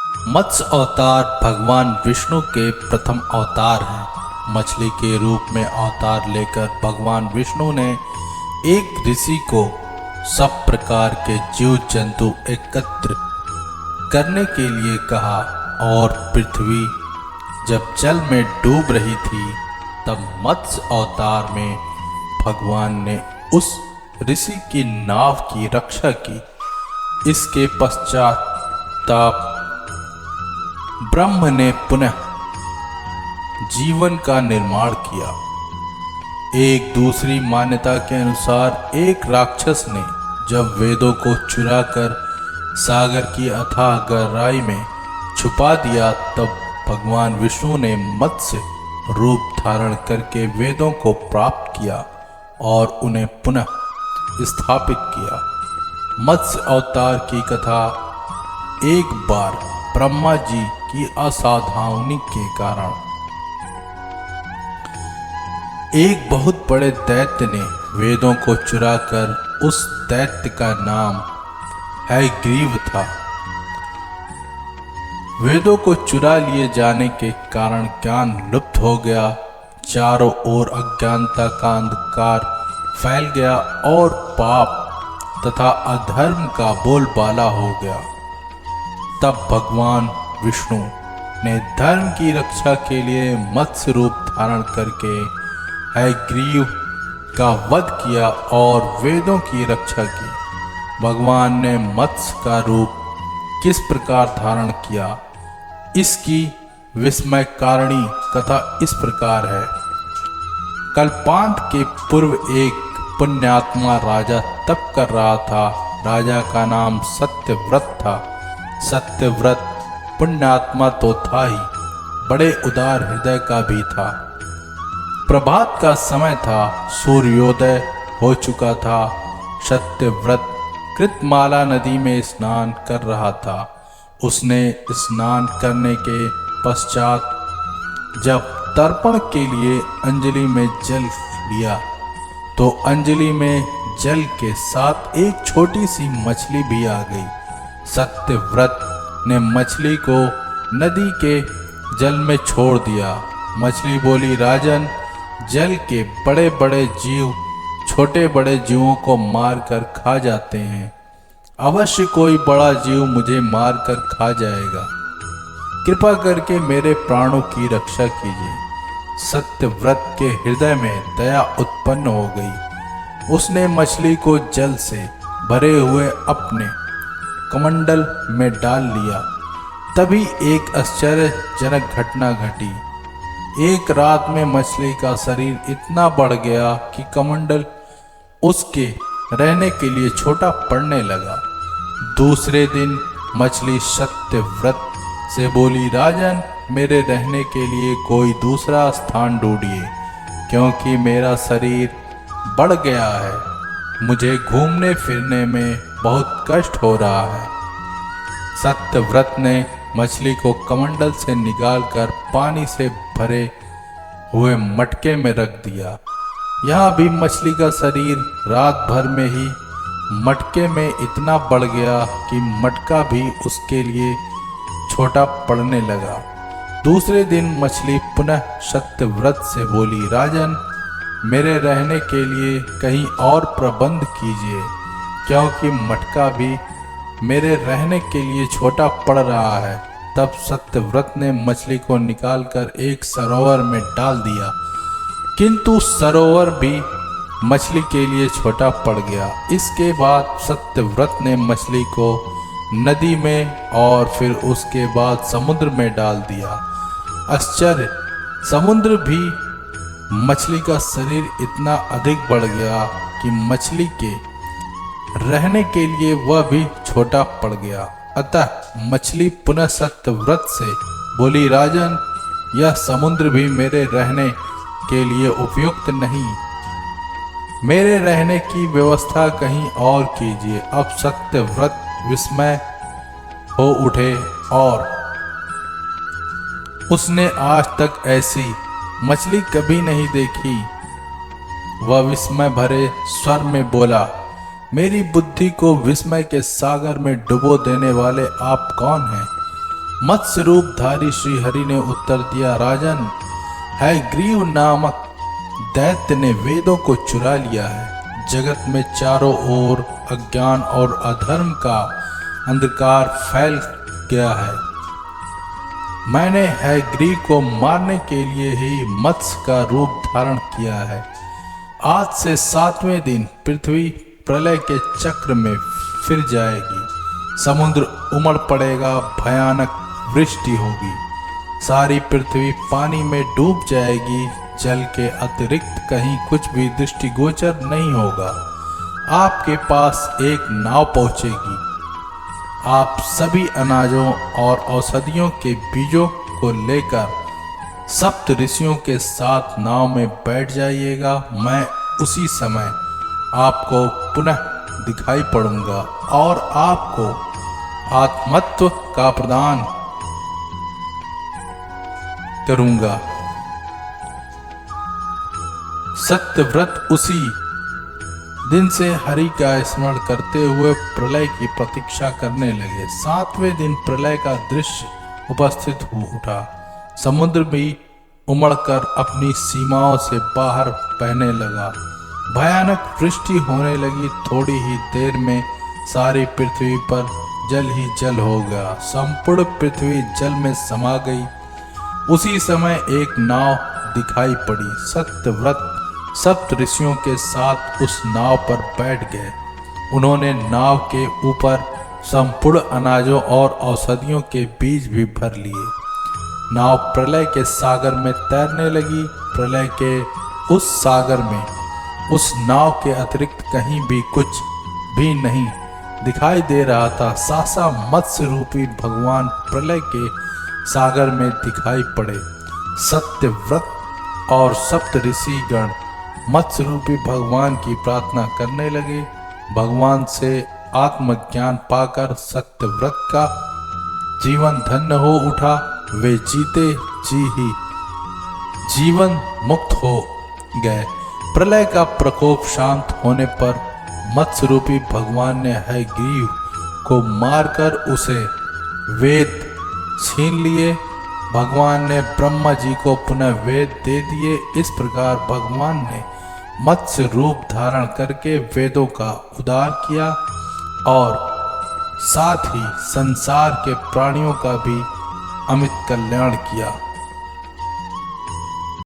मत्स्य अवतार भगवान विष्णु के प्रथम अवतार हैं। मछली के रूप में अवतार लेकर भगवान विष्णु ने एक ऋषि को सब प्रकार के जीव जंतु एकत्र करने के लिए कहा और पृथ्वी जब जल में डूब रही थी तब मत्स्य अवतार में भगवान ने उस ऋषि की नाव की रक्षा की। इसके पश्चात ब्रह्म ने पुनः जीवन का निर्माण किया। एक दूसरी मान्यता के अनुसार एक राक्षस ने जब वेदों को चुराकर सागर की अथाह गहराई में छुपा दिया तब भगवान विष्णु ने मत्स्य रूप धारण करके वेदों को प्राप्त किया और उन्हें पुनः स्थापित किया। मत्स्य अवतार की कथा एक बार ब्रह्मा जी की असावधानी के कारण एक बहुत बड़े दैत्य ने वेदों को चुराकर, उस दैत्य का नाम हयग्रीव था। वेदों को चुरा लिए जाने के कारण ज्ञान लुप्त हो गया। चारों ओर अज्ञानता का अंधकार फैल गया और पाप तथा अधर्म का बोलबाला हो गया। तब भगवान विष्णु ने धर्म की रक्षा के लिए मत्स्य रूप धारण करके हयग्रीव का वध किया और वेदों की रक्षा की। भगवान ने मत्स्य का रूप किस प्रकार धारण किया, इसकी विस्मयकारिणी कथा इस प्रकार है। कल्पांत के पूर्व एक पुण्यात्मा राजा तप कर रहा था। राजा का नाम सत्यव्रत था। सत्यव्रत पुण्यात्मा तो था ही, बड़े उदार हृदय का भी था। प्रभात का समय था, सूर्योदय हो चुका था। सत्यव्रत कृतमाला नदी में स्नान कर रहा था। उसने स्नान करने के पश्चात जब तर्पण के लिए अंजलि में जल लिया तो अंजलि में जल के साथ एक छोटी सी मछली भी आ गई। सत्यव्रत ने मछली को नदी के जल में छोड़ दिया। मछली बोली, राजन, जल के बड़े बड़े जीव छोटे बड़े जीवों को मारकर खा जाते हैं। अवश्य कोई बड़ा जीव मुझे मारकर खा जाएगा। कृपा करके मेरे प्राणों की रक्षा कीजिए। सत्यव्रत के हृदय में दया उत्पन्न हो गई। उसने मछली को जल से भरे हुए अपने कमंडल में डाल लिया। तभी एक आश्चर्यजनक घटना घटी। एक रात में मछली का शरीर इतना बढ़ गया कि कमंडल उसके रहने के लिए छोटा पड़ने लगा। दूसरे दिन मछली सत्यव्रत से बोली, राजन, मेरे रहने के लिए कोई दूसरा स्थान ढूंढिए, क्योंकि मेरा शरीर बढ़ गया है। मुझे घूमने फिरने में बहुत कष्ट हो रहा है। सत्यव्रत ने मछली को कमंडल से निकालकर पानी से भरे हुए मटके में रख दिया। यहाँ भी मछली का शरीर रात भर में ही मटके में इतना बढ़ गया कि मटका भी उसके लिए छोटा पड़ने लगा। दूसरे दिन मछली पुनः सत्यव्रत से बोली, राजन, मेरे रहने के लिए कहीं और प्रबंध कीजिए, क्योंकि मटका भी मेरे रहने के लिए छोटा पड़ रहा है। तब सत्यव्रत ने मछली को निकालकर एक सरोवर में डाल दिया, किंतु सरोवर भी मछली के लिए छोटा पड़ गया। इसके बाद सत्यव्रत ने मछली को नदी में और फिर उसके बाद समुद्र में डाल दिया। आश्चर्य, समुद्र भी मछली का शरीर इतना अधिक बढ़ गया कि मछली के रहने के लिए वह भी छोटा पड़ गया। अतः मछली पुनः सत्यव्रत से बोली, राजन, यह समुद्र भी मेरे रहने के लिए उपयुक्त नहीं। मेरे रहने की व्यवस्था कहीं और कीजिए। अब सत्यव्रत विस्मय हो उठे और उसने आज तक ऐसी मछली कभी नहीं देखी। वह विस्मय भरे स्वर में बोला, मेरी बुद्धि को विस्मय के सागर में डुबो देने वाले आप कौन हैं? मत्स्य रूपधारी श्रीहरि ने उत्तर दिया, राजन, हयग्रीव नामक दैत्य ने वेदों को चुरा लिया है। जगत में चारों ओर अज्ञान और अधर्म का अंधकार फैल गया है। मैंने हयग्रीव को मारने के लिए ही मत्स्य का रूप धारण किया है। आज से 7वें दिन पृथ्वी प्रलय के चक्र में फिर जाएगी, समुद्र उमड़ पड़ेगा, भयानक वृष्टि होगी, सारी पृथ्वी पानी में डूब जाएगी, जल के अतिरिक्त कहीं कुछ भी दृष्टिगोचर नहीं होगा। आपके पास एक नाव पहुंचेगी, आप सभी अनाजों और औषधियों के बीजों को लेकर सप्त ऋषियों के साथ नाव में बैठ जाइएगा। मैं उसी समय आपको पुनः दिखाई पड़ूंगा और आपको आत्मत्व का प्रदान करूंगा। सत्यव्रत उसी दिन से हरि का स्मरण करते हुए प्रलय की प्रतीक्षा करने लगे। 7वें दिन प्रलय का दृश्य उपस्थित हो उठा। समुद्र भी उमड़कर अपनी सीमाओं से बाहर बहने लगा। भयानक वृष्टि होने लगी। थोड़ी ही देर में सारी पृथ्वी पर जल ही जल हो गया। संपूर्ण पृथ्वी जल में समा गई। उसी समय एक नाव दिखाई पड़ी। सत्यव्रत सप्त ऋषियों के साथ उस नाव पर बैठ गए। उन्होंने नाव के ऊपर संपूर्ण अनाजों और औषधियों के बीज भी भर लिए। नाव प्रलय के सागर में तैरने लगी। प्रलय के उस सागर में उस नाव के अतिरिक्त कहीं भी कुछ भी नहीं दिखाई दे रहा था। सासा मत्स्य रूपी भगवान प्रलय के सागर में दिखाई पड़े। सत्यव्रत और सप्त ऋषि गण मत्स्य रूपी भगवान की प्रार्थना करने लगे। भगवान से आत्मज्ञान पाकर सत्यव्रत का जीवन धन्य हो उठा। वे जीते जी ही जीवन मुक्त हो गए। प्रलय का प्रकोप शांत होने पर मत्स्य रूपी भगवान ने हयग्रीव को मारकर उसे वेद छीन लिए। भगवान ने ब्रह्मा जी को पुनः वेद दे दिए। इस प्रकार भगवान ने मत्स्य रूप धारण करके वेदों का उद्धार किया और साथ ही संसार के प्राणियों का भी अमित कल्याण किया।